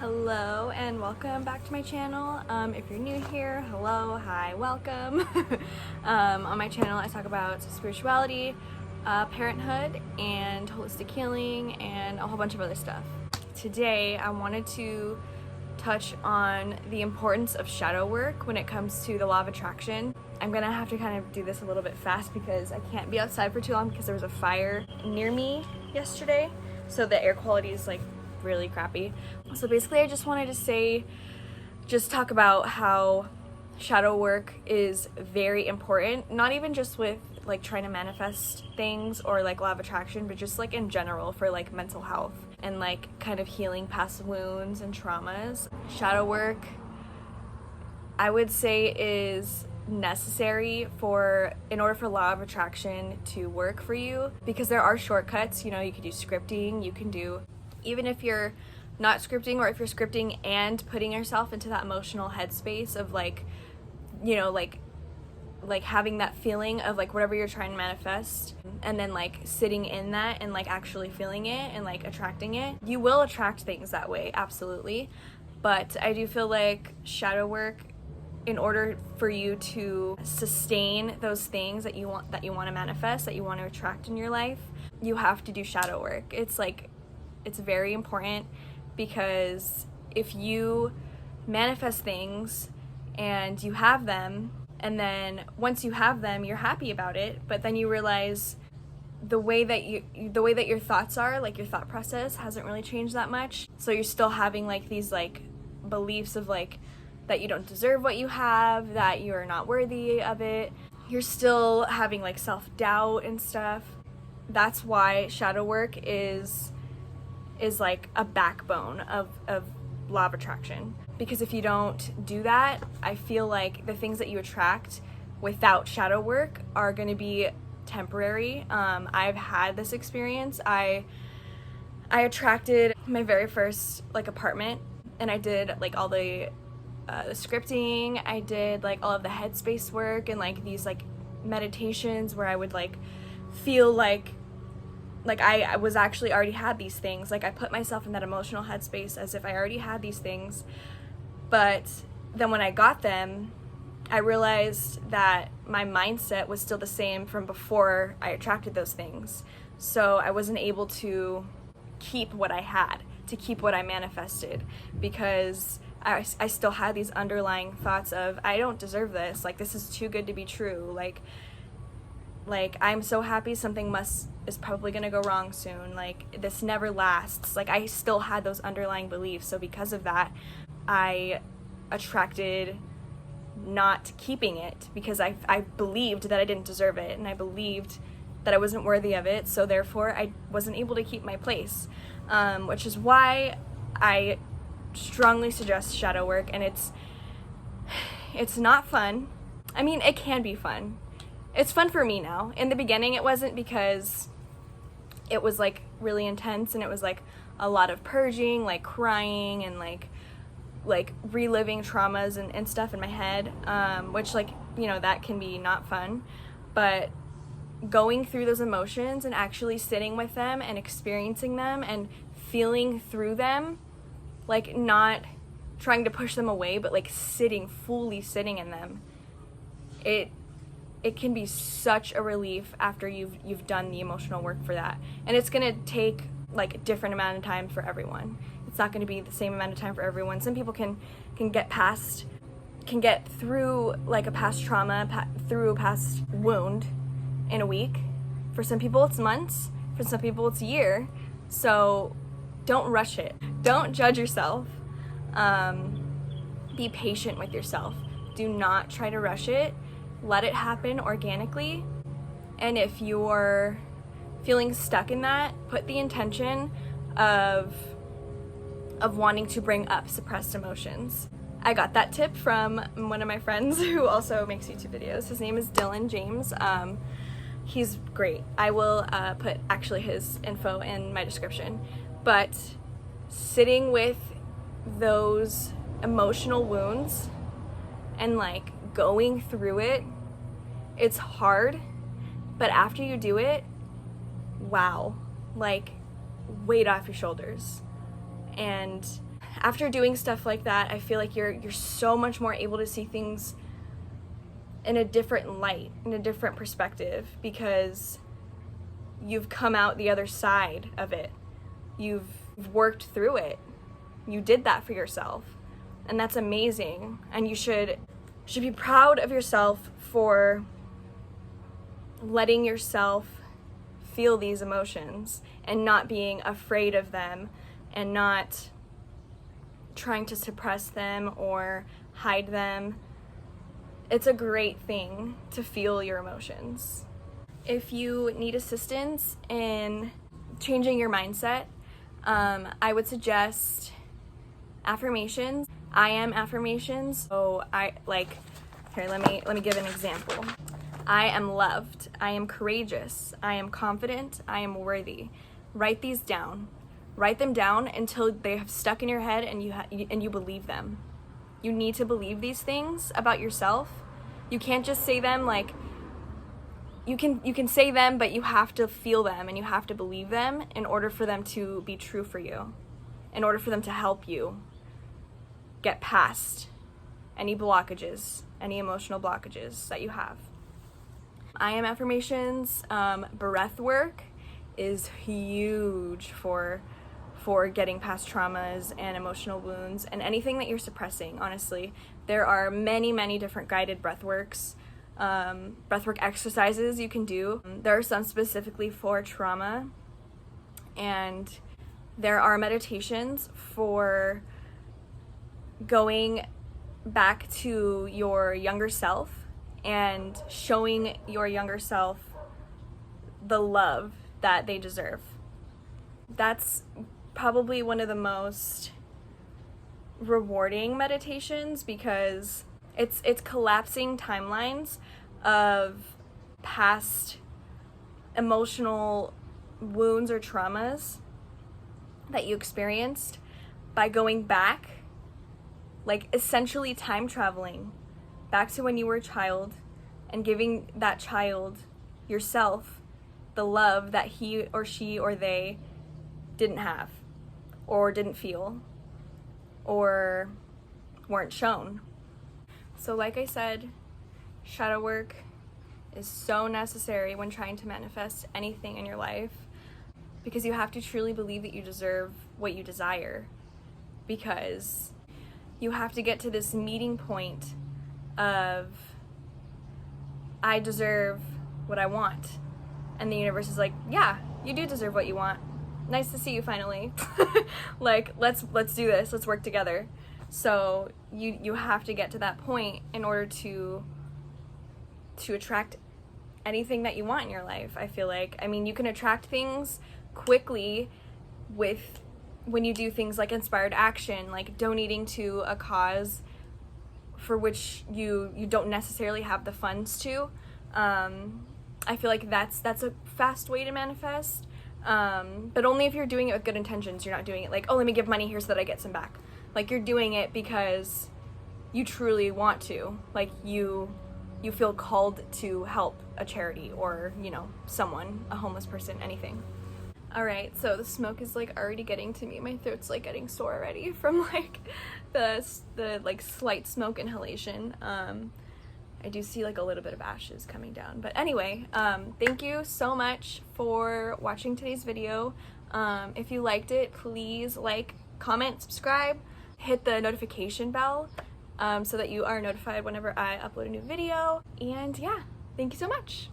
Hello and welcome back to my channel. If you're new here, hello, hi, welcome. On my channel I talk about spirituality, parenthood, and holistic healing, and a whole bunch of other stuff. Today I wanted to touch on the importance of shadow work when it comes to the law of attraction. I'm gonna have to kind of do this a little bit fast because I can't be outside for too long because there was a fire near me yesterday, so the air quality is like really crappy. So basically I just wanted to talk about how shadow work is very important, not even just with like trying to manifest things or like law of attraction, but just like in general for like mental health and like kind of healing past wounds and traumas. Shadow work, I would say, is necessary in order for law of attraction to work for you, because there are shortcuts. You know, you could do scripting, you can do, even if you're not scripting, or if you're scripting and putting yourself into that emotional headspace of like, you know, like having that feeling of like whatever you're trying to manifest, and then like sitting in that and like actually feeling it and like attracting it, you will attract things that way, absolutely. But I do feel like shadow work, in order for you to sustain those things that you want to manifest, that you want to attract in your life, you have to do shadow work. It's very important, because if you manifest things and you have them, and then once you have them, you're happy about it, but then you realize the way that your thoughts are, like your thought process hasn't really changed that much. So you're still having like these like beliefs of like that you don't deserve what you have, that you're not worthy of it. You're still having like self-doubt and stuff. That's why shadow work is like a backbone of law of attraction. Because if you don't do that, I feel like the things that you attract without shadow work are going to be temporary. I've had this experience. I attracted my very first like apartment, and I did like all the scripting. I did like all of the headspace work and like these like meditations where I would like feel like I was actually already had these things. Like I put myself in that emotional headspace as if I already had these things. But then when I got them, I realized that my mindset was still the same from before I attracted those things. So I wasn't able to keep what I had, to keep what I manifested, because I still had these underlying thoughts of, I don't deserve this, like this is too good to be true, like I'm so happy, something is probably gonna go wrong soon, like this never lasts. Like I still had those underlying beliefs, so because of that I attracted not keeping it, because I believed that I didn't deserve it, and I believed that I wasn't worthy of it, so therefore I wasn't able to keep my place, which is why I strongly suggest shadow work. And it's not fun. I mean, it can be fun. It's fun for me now. In the beginning it wasn't, because it was like really intense, and it was like a lot of purging, like crying and like reliving traumas and stuff in my head, which, like, you know, that can be not fun. But going through those emotions and actually sitting with them and experiencing them and feeling through them, like not trying to push them away, but like fully sitting in them, it can be such a relief after you've done the emotional work for that. And it's gonna take like a different amount of time for everyone. It's not gonna be the same amount of time for everyone. Some people can get through like a past trauma, through a past wound in a week. For some people it's months, for some people it's a year. So don't rush it. Don't judge yourself. Be patient with yourself. Do not try to rush it. Let it happen organically. And if you're feeling stuck in that, put the intention of wanting to bring up suppressed emotions. I got that tip from one of my friends who also makes YouTube videos. His name is Dylan James. He's great. I will put actually his info in my description. But sitting with those emotional wounds and like going through it, it's hard, but after you do it, wow, like weight off your shoulders. And after doing stuff like that, I feel like you're so much more able to see things in a different light, in a different perspective, because you've come out the other side of it. You've worked through it. You did that for yourself. And that's amazing. And you should be proud of yourself for letting yourself feel these emotions and not being afraid of them and not trying to suppress them or hide them. It's a great thing to feel your emotions. If you need assistance in changing your mindset, I would suggest affirmations. I am affirmations. So here, let me give an example. I am loved. I am courageous. I am confident. I am worthy. Write these down. Write them down until they have stuck in your head and you believe them. You need to believe these things about yourself. You can't just say them. Like, you can say them, but you have to feel them and you have to believe them in order for them to be true for you, in order for them to help you get past any blockages, any emotional blockages that you have. I am affirmations. Breath work is huge for getting past traumas and emotional wounds and anything that you're suppressing, honestly. There are many different guided breathwork exercises you can do. There are some specifically for trauma, and there are meditations for going back to your younger self and showing your younger self the love that they deserve. That's probably one of the most rewarding meditations because it's collapsing timelines of past emotional wounds or traumas that you experienced by going back, like essentially time traveling back to when you were a child and giving that child, yourself, the love that he or she or they didn't have or didn't feel or weren't shown. So like I said, shadow work is so necessary when trying to manifest anything in your life, because you have to truly believe that you deserve what you desire, because you have to get to this meeting point of, I deserve what I want. And the universe is like, yeah, you do deserve what you want. Nice to see you finally. Like, let's do this. Let's work together. So you have to get to that point in order to attract anything that you want in your life, I feel like. I mean, you can attract things quickly when you do things like inspired action, like donating to a cause for which you don't necessarily have the funds to. I feel like that's a fast way to manifest, but only if you're doing it with good intentions. You're not doing it like, oh, let me give money here so that I get some back. Like, you're doing it because you truly want to. Like, you feel called to help a charity or, someone, a homeless person, anything. All right, so the smoke is like already getting to me. My throat's like getting sore already from like the like slight smoke inhalation. I do see like a little bit of ashes coming down. But anyway, thank you so much for watching today's video. If you liked it, please like, comment, subscribe, hit the notification bell so that you are notified whenever I upload a new video. And yeah, thank you so much.